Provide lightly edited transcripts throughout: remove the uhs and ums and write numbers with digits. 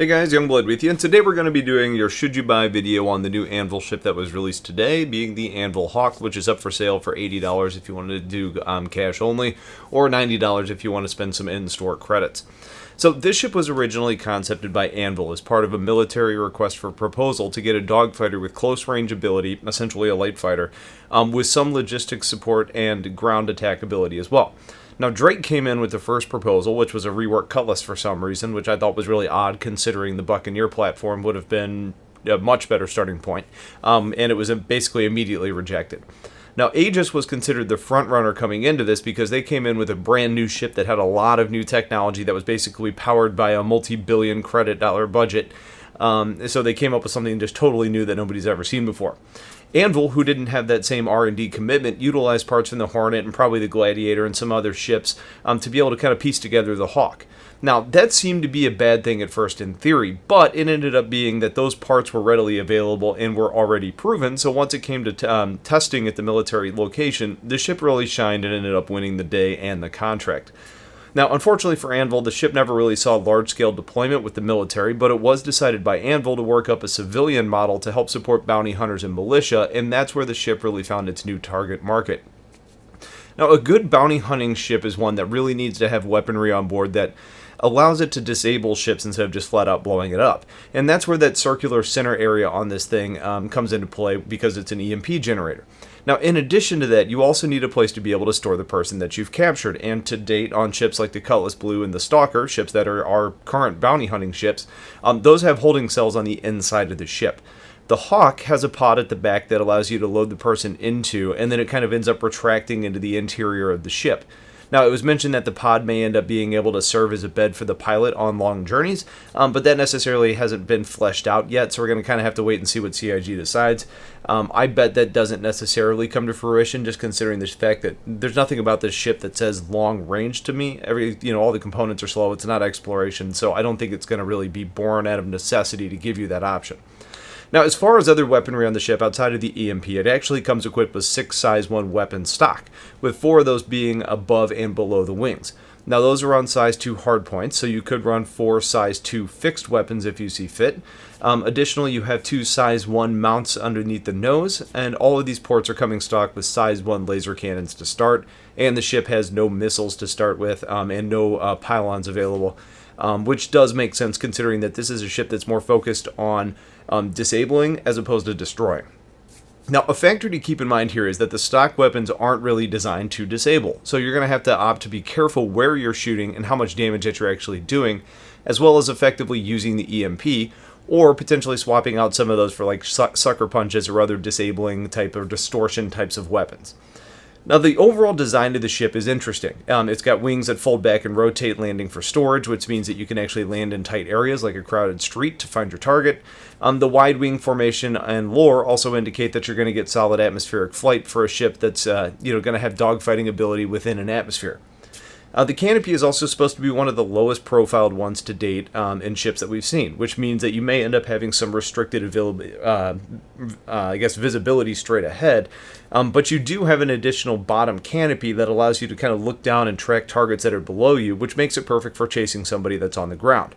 Hey guys, Youngblood with you, and today we're going to be doing your should you buy video on the new Anvil ship that was released today, being the Anvil Hawk, which is up for sale for $80 if you want to do cash only, or $90 if you want to spend some in-store credits. So this ship was originally concepted by Anvil as part of a military request for proposal to get a dogfighter with close range ability, essentially a light fighter, with some logistics support and ground attack ability as well. Now, Drake came in with the first proposal, which was a reworked Cutlass for some reason, which I thought was really odd considering the Buccaneer platform would have been a much better starting point, and it was basically immediately rejected. Now, Aegis was considered the front runner coming into this because they came in with a brand new ship that had a lot of new technology that was basically powered by a multi-billion credit dollar budget. So they came up with something just totally new that nobody's ever seen before. Anvil, who didn't have that same R&D commitment, utilized parts from the Hornet and probably the Gladiator and some other ships to be able to kind of piece together the Hawk. Now, that seemed to be a bad thing at first in theory, but it ended up being that those parts were readily available and were already proven, so once it came to testing at the military location, the ship really shined and ended up winning the day and the contract. Now, unfortunately for Anvil, the ship never really saw large-scale deployment with the military, but it was decided by Anvil to work up a civilian model to help support bounty hunters and militia, and that's where the ship really found its new target market. Now, a good bounty hunting ship is one that really needs to have weaponry on board that allows it to disable ships instead of just flat out blowing it up. And that's where that circular center area on this thing comes into play because it's an EMP generator. Now, in addition to that, you also need a place to be able to store the person that you've captured. And to date, on ships like the Cutlass Blue and the Stalker, ships that are our current bounty hunting ships, those have holding cells on the inside of the ship. The Hawk has a pod at the back that allows you to load the person into, and then it kind of ends up retracting into the interior of the ship. Now, it was mentioned that the pod may end up being able to serve as a bed for the pilot on long journeys, but that necessarily hasn't been fleshed out yet, so we're going to kind of have to wait and see what CIG decides. I bet that doesn't necessarily come to fruition, just considering the fact that there's nothing about this ship that says long range to me. All the components are slow, it's not exploration, so I don't think it's going to really be born out of necessity to give you that option. Now, as far as other weaponry on the ship outside of the EMP, it actually comes equipped with 6 size 1 weapons stock, with 4 of those being above and below the wings. Now, those are on size 2 hardpoints, so you could run 4 size 2 fixed weapons if you see fit. Additionally, you have 2 size 1 mounts underneath the nose, and all of these ports are coming stock with size 1 laser cannons to start, and the ship has no missiles to start with, and no pylons available, which does make sense considering that this is a ship that's more focused on disabling as opposed to destroying. Now, a factor to keep in mind here is that the stock weapons aren't really designed to disable, so you're going to have to opt to be careful where you're shooting and how much damage that you're actually doing, as well as effectively using the EMP, or potentially swapping out some of those for like sucker punches or other disabling type or distortion types of weapons. Now, the overall design of the ship is interesting. It's got wings that fold back and rotate, landing for storage, which means that you can actually land in tight areas like a crowded street to find your target. The wide wing formation and lore also indicate that you're going to get solid atmospheric flight for a ship that's going to have dogfighting ability within an atmosphere. The Canopy is also supposed to be one of the lowest profiled ones to date in ships that we've seen, which means that you may end up having some restricted visibility straight ahead, but you do have an additional bottom canopy that allows you to kind of look down and track targets that are below you, which makes it perfect for chasing somebody that's on the ground.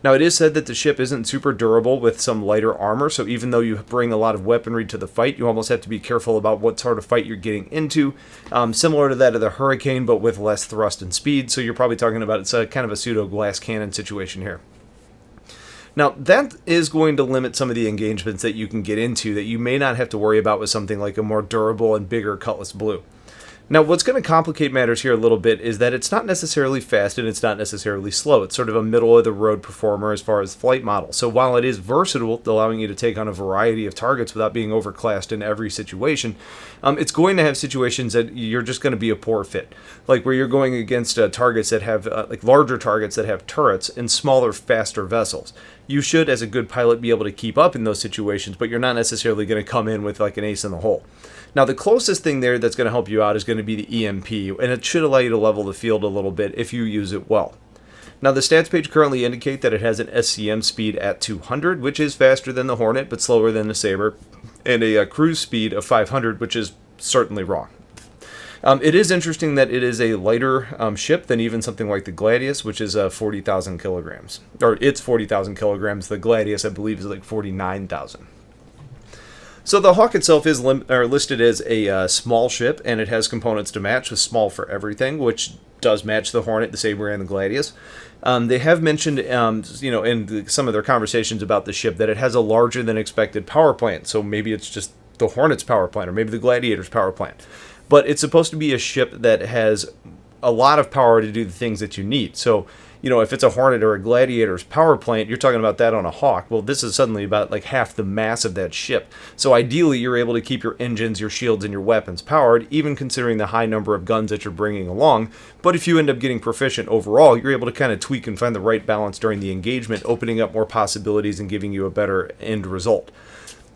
Now, it is said that the ship isn't super durable with some lighter armor, so even though you bring a lot of weaponry to the fight, you almost have to be careful about what sort of fight you're getting into. Similar to that of the Hurricane, but with less thrust and speed, so you're probably talking about it's a kind of a pseudo-glass cannon situation here. Now, that is going to limit some of the engagements that you can get into that you may not have to worry about with something like a more durable and bigger Cutlass Blue. Now, what's going to complicate matters here a little bit is that it's not necessarily fast and it's not necessarily slow. It's sort of a middle-of-the-road performer as far as flight model. So while it is versatile, allowing you to take on a variety of targets without being overclassed in every situation, it's going to have situations that you're just going to be a poor fit. Like where you're going against targets that have, larger targets that have turrets and smaller, faster vessels. You should, as a good pilot, be able to keep up in those situations, but you're not necessarily going to come in with like an ace in the hole. Now, the closest thing there that's going to help you out is going to be the EMP, and it should allow you to level the field a little bit if you use it well. Now, the stats page currently indicate that it has an SCM speed at 200, which is faster than the Hornet, but slower than the Sabre, and a cruise speed of 500, which is certainly wrong. It is interesting that it is a lighter ship than even something like the Gladius, which is 40,000 kilograms. Or it's 40,000 kilograms. The Gladius, I believe, is like 49,000. So the Hawk itself is listed as a small ship, and it has components to match with small for everything, which does match the Hornet, the Saber, and the Gladius. They have mentioned, in some of their conversations about the ship, that it has a larger than expected power plant. So maybe it's just the Hornet's power plant, or maybe the Gladiator's power plant. But it's supposed to be a ship that has a lot of power to do the things that you need. So, if it's a Hornet or a Gladiator's power plant, you're talking about that on a Hawk. Well, this is suddenly about like half the mass of that ship. So ideally, you're able to keep your engines, your shields, and your weapons powered, even considering the high number of guns that you're bringing along. But if you end up getting proficient overall, you're able to kind of tweak and find the right balance during the engagement, opening up more possibilities and giving you a better end result.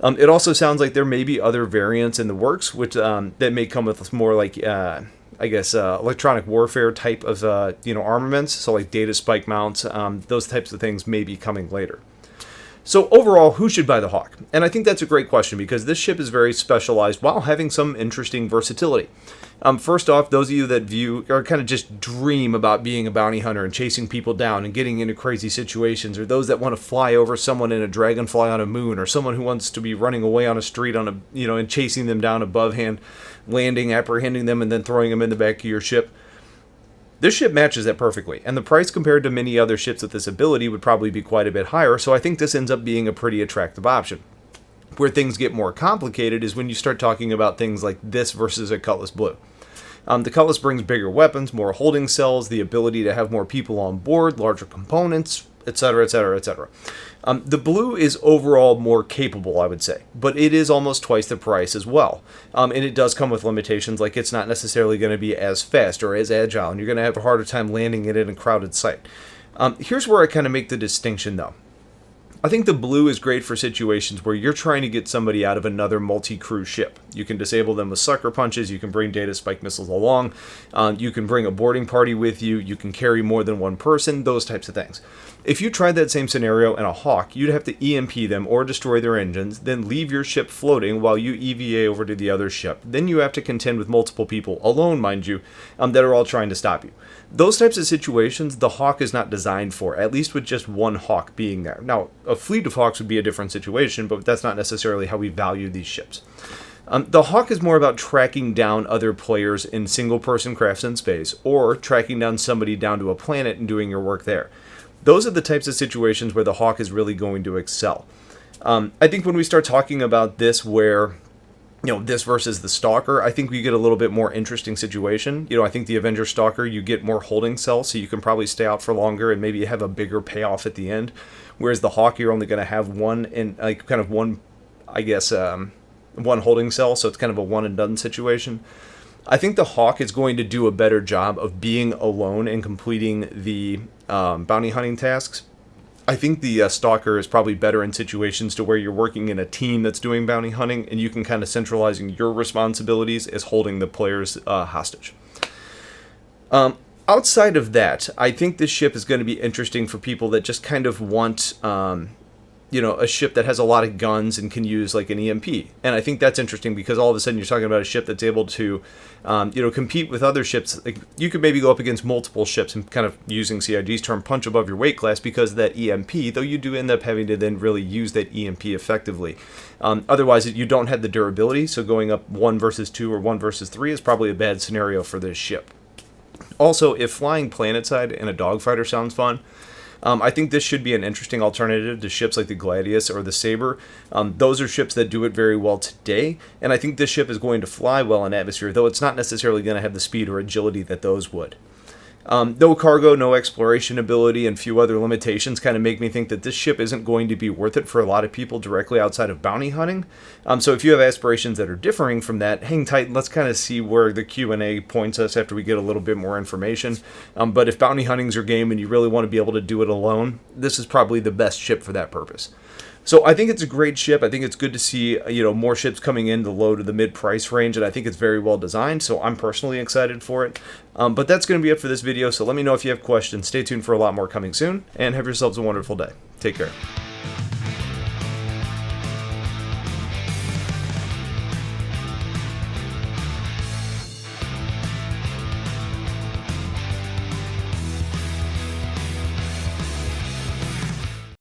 It also sounds like there may be other variants in the works, which that may come with more like electronic warfare type of armaments, so like data spike mounts, those types of things may be coming later. So overall, who should buy the Hawk? And I think that's a great question, because this ship is very specialized while having some interesting versatility. First off, those of you that view or kind of just dream about being a bounty hunter and chasing people down and getting into crazy situations, or those that want to fly over someone in a dragonfly on a moon, or someone who wants to be running away on a street on and chasing them down above hand, landing, apprehending them, and then throwing them in the back of your ship. This ship matches that perfectly, and the price compared to many other ships with this ability would probably be quite a bit higher, so I think this ends up being a pretty attractive option. Where things get more complicated is when you start talking about things like this versus a Cutlass Blue. The Cutlass brings bigger weapons, more holding cells, the ability to have more people on board, larger components, etc., etc., etc. The Blue is overall more capable, I would say, but it is almost twice the price as well. And it does come with limitations, like it's not necessarily going to be as fast or as agile, and you're going to have a harder time landing it in a crowded site. Here's where I kind of make the distinction, though. I think the Blue is great for situations where you're trying to get somebody out of another multi-crew ship. You can disable them with sucker punches, you can bring data spike missiles along, you can bring a boarding party with you, you can carry more than one person, those types of things. If you tried that same scenario in a Hawk, you'd have to EMP them or destroy their engines, then leave your ship floating while you EVA over to the other ship. Then you have to contend with multiple people, alone mind you, that are all trying to stop you. Those types of situations, the Hawk is not designed for, at least with just one Hawk being there. Now, a fleet of Hawks would be a different situation, but that's not necessarily how we value these ships. The Hawk is more about tracking down other players in single-person crafts in space, or tracking down somebody down to a planet and doing your work there. Those are the types of situations where the Hawk is really going to excel. I think when we start talking about this where, this versus the Stalker, I think we get a little bit more interesting situation. I think the Avenger Stalker, you get more holding cells, so you can probably stay out for longer and maybe have a bigger payoff at the end. Whereas the Hawk, you're only going to have one holding cell, so it's kind of a one and done situation. I think the Hawk is going to do a better job of being alone and completing the bounty hunting tasks. I think the Stalker is probably better in situations to where you're working in a team that's doing bounty hunting, and you can kind of centralizing your responsibilities as holding the players hostage. Outside of that, I think this ship is going to be interesting for people that just kind of want a ship that has a lot of guns and can use like an EMP. And I think that's interesting because all of a sudden you're talking about a ship that's able to, compete with other ships. Like, you could maybe go up against multiple ships and kind of, using CIG's term, punch above your weight class because of that EMP, though you do end up having to then really use that EMP effectively. Otherwise, you don't have the durability, so going up 1 versus 2 or 1 versus 3 is probably a bad scenario for this ship. Also, if flying planetside in a dogfighter sounds fun, I think this should be an interesting alternative to ships like the Gladius or the Saber. Those are ships that do it very well today, and I think this ship is going to fly well in atmosphere, though it's not necessarily going to have the speed or agility that those would. No cargo, no exploration ability, and few other limitations kind of make me think that this ship isn't going to be worth it for a lot of people directly outside of bounty hunting. So if you have aspirations that are differing from that, hang tight and let's kind of see where the Q&A points us after we get a little bit more information. But if bounty hunting's your game and you really want to be able to do it alone, this is probably the best ship for that purpose. So I think it's a great ship. I think it's good to see, more ships coming in the low to the mid price range, and I think it's very well designed, so I'm personally excited for it. But that's going to be it for this video, so let me know if you have questions. Stay tuned for a lot more coming soon, and have yourselves a wonderful day. Take care.